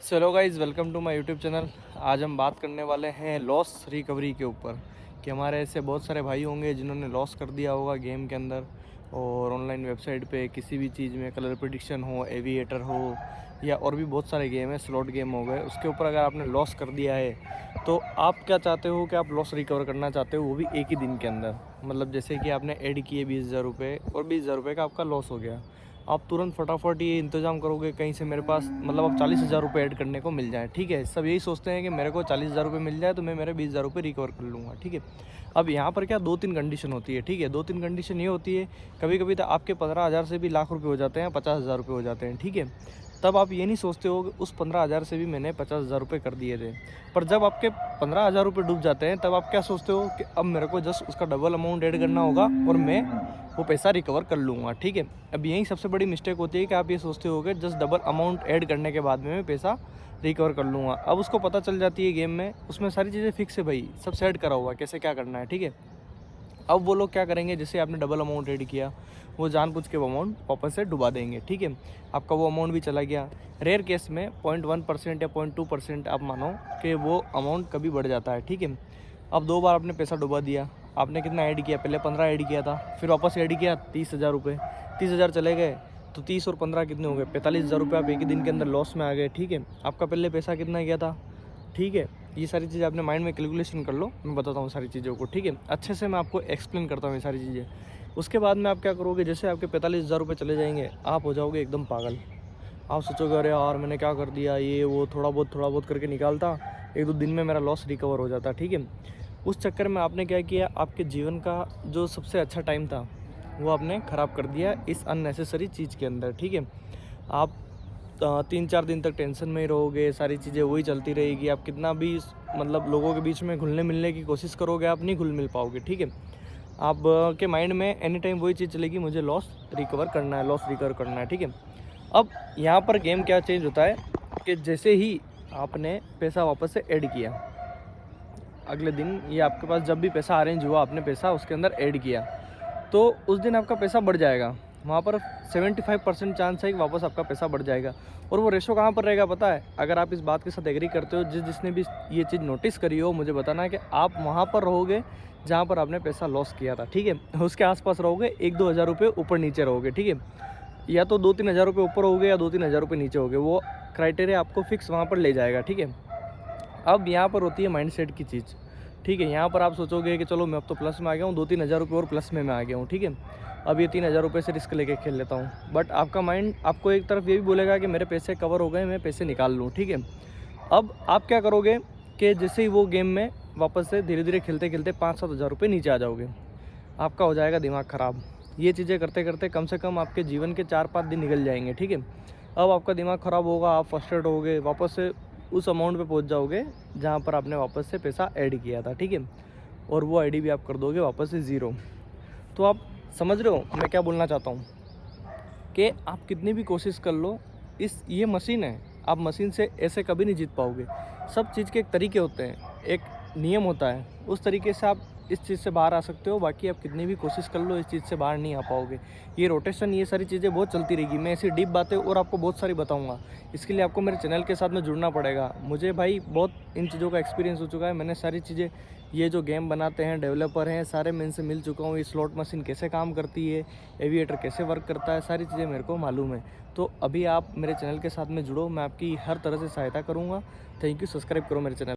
Hello guys, welcome to my YouTube channel. आज हम बात करने वाले हैं लॉस रिकवरी के ऊपर कि हमारे ऐसे बहुत सारे भाई होंगे जिन्होंने लॉस कर दिया होगा गेम के अंदर और ऑनलाइन वेबसाइट पे किसी भी चीज़ में, कलर प्रेडिक्शन हो, एविएटर हो या और भी बहुत सारे गेम है, स्लॉट गेम हो गए, उसके ऊपर अगर आपने लॉस कर दिया है तो आप क्या चाहते हो कि आप लॉस रिकवर करना चाहते हो, वो भी एक ही दिन के अंदर। मतलब जैसे कि आपने ऐड किए 20,000 रुपये और 20,000 रुपये का आपका लॉस हो गया, आप तुरंत फटाफट ये इंतज़ाम करोगे कहीं से मेरे पास मतलब अब 40,000 रुपये ऐड करने को मिल जाए। ठीक है, सब यही सोचते हैं कि मेरे को 40,000 रुपये मिल जाए तो मैं मेरे 20,000 रुपये रिकवर कर लूँगा। ठीक है, अब यहाँ पर क्या 2-3 कंडीशन होती है। ठीक है, 2-3 कंडीशन ये होती है, कभी कभी तो आपके 15,000 से भी लाख रुपये हो जाते हैं, 50,000 रुपये हो जाते हैं। ठीक है, तब आप ये नहीं सोचते हो कि उस 15,000 से भी मैंने 50,000 रुपये कर दिए थे। पर जब आपके 15,000 रुपये डूब जाते हैं तब आप क्या सोचते हो कि अब मेरे को जस्ट उसका डबल अमाउंट ऐड करना होगा और मैं वो पैसा रिकवर कर लूँगा। ठीक है, अब यही सबसे बड़ी मिस्टेक होती है कि आप ये सोचते हो कि जस्ट डबल अमाउंट ऐड करने के बाद में मैं पैसा रिकवर कर लूँगा। अब उसको पता चल जाती है गेम में, उसमें सारी चीज़ें फिक्स है भाई, सब सेट करा हुआ कैसे क्या करना है। ठीक है, अब वो लोग क्या करेंगे, जैसे आपने डबल अमाउंट ऐड किया, वो जानबूझ के वो अमाउंट वापस से डुबा देंगे। ठीक है, आपका वो अमाउंट भी चला गया। रेयर केस में 0.1% या 0.2% आप मानो कि वो अमाउंट कभी बढ़ जाता है। ठीक है, अब 2 बार आपने पैसा डुबा दिया, आपने कितना ऐड किया, पहले 15 ऐड किया था, फिर वापस ऐड किया 30,000 रुपये, 30,000 चले गए तो 30 और 15 कितने हो गए, 45,000 रुपये आप एक ही दिन के अंदर लॉस में आ गए। ठीक है, आपका पहले पैसा कितना गया था। ठीक है, ये सारी चीज़ें आपने माइंड में कैलकुलेशन कर लो, मैं बताता हूँ सारी चीज़ों को। ठीक है, अच्छे से मैं आपको एक्सप्लेन करता हूँ ये सारी चीज़ें। उसके बाद में आप क्या करोगे, जैसे आपके 45,000 रुपये चले जाएंगे, आप हो जाओगे एकदम पागल। आप सोचोगे अरे यार मैंने क्या कर दिया, ये वो थोड़ा बहुत करके निकालता, 1-2 दिन में मेरा लॉस रिकवर हो जाता। ठीक है, उस चक्कर में आपने क्या किया, आपके जीवन का जो सबसे अच्छा टाइम था वो आपने ख़राब कर दिया इस अननेसेसरी चीज़ के अंदर। ठीक है, आप 3-4 दिन तक टेंशन में ही रहोगे, सारी चीज़ें वही चलती रहेगी, आप कितना भी मतलब लोगों के बीच में घुलने मिलने की कोशिश करोगे, आप नहीं घुल मिल पाओगे। ठीक है, आप के माइंड में एनी टाइम वही चीज़ चलेगी, मुझे लॉस रिकवर करना है, लॉस रिकवर करना है। ठीक है, अब यहाँ पर गेम क्या चेंज होता है कि जैसे ही आपने पैसा वापस से ऐड किया, अगले दिन ये आपके पास जब भी पैसा अरेंज हुआ, आपने पैसा उसके अंदर ऐड किया, तो उस दिन आपका पैसा बढ़ जाएगा। वहाँ पर 75% चांस है कि वापस आपका पैसा बढ़ जाएगा। और वो रेशो कहाँ पर रहेगा पता है, अगर आप इस बात के साथ एग्री करते हो, जिसने भी ये चीज़ नोटिस करी हो, मुझे बताना है कि आप वहाँ पर रहोगे जहाँ पर आपने पैसा लॉस किया था। ठीक है, उसके आसपास रहोगे, 1-2 हज़ार रुपये ऊपर नीचे रहोगे। ठीक है, या तो 2-3 हज़ार रुपये ऊपर होगे या 2-3 हज़ार रुपये नीचे होगे, वो क्राइटेरिया आपको फिक्स वहाँ पर ले जाएगा। ठीक है, अब यहाँ पर होती है माइंडसेट की चीज़। ठीक है, यहाँ पर आप सोचोगे कि चलो मैं अब तो प्लस में आ गया हूँ, 2-3 हज़ार रुपये और प्लस में मैं आ गया हूँ। ठीक है, अब ये 3,000 रुपये से रिस्क लेके खेल लेता हूँ, बट आपका माइंड आपको एक तरफ ये भी बोलेगा कि मेरे पैसे कवर हो गए, मैं पैसे निकाल लूँ। ठीक है, अब आप क्या करोगे कि जैसे ही वो गेम में वापस से धीरे धीरे खेलते खेलते 5-7 हज़ार रुपये नीचे आ जाओगे, आपका हो जाएगा दिमाग ख़राब। ये चीज़ें करते करते कम से कम आपके जीवन के 4-5 दिन निकल जाएंगे। ठीक है, अब आपका दिमाग ख़राब होगा, आप फ्रस्ट्रेट होगे, वापस से उस अमाउंट पे पहुंच जाओगे जहां पर आपने वापस से पैसा ऐड किया था। ठीक है, और वो आईडी भी आप कर दोगे वापस से ज़ीरो। तो आप समझ रहे हो मैं क्या बोलना चाहता हूँ कि आप कितनी भी कोशिश कर लो, ये मशीन है, आप मशीन से ऐसे कभी नहीं जीत पाओगे। सब चीज़ के एक तरीके होते हैं, एक नियम होता है, उस तरीके से आप इस चीज़ से बाहर आ सकते हो। बाकी आप कितनी भी कोशिश कर लो, इस चीज़ से बाहर नहीं आ पाओगे। ये रोटेशन, ये सारी चीज़ें बहुत चलती रहेगी। मैं ऐसी डीप बातें और आपको बहुत सारी बताऊंगा, इसके लिए आपको मेरे चैनल के साथ में जुड़ना पड़ेगा। मुझे भाई बहुत इन चीज़ों का एक्सपीरियंस हो चुका है, मैंने सारी चीज़ें, ये जो गेम बनाते हैं, डेवलपर हैं, सारे मैं इनसे मिल चुका हूँ। ये स्लॉट मशीन कैसे काम करती है, एविएटर कैसे वर्क करता है, सारी चीज़ें मेरे को मालूम है। तो अभी आप मेरे चैनल के साथ में जुड़ो, मैं आपकी हर तरह से सहायता करूँगा। थैंक यू, सब्सक्राइब करो मेरे चैनल।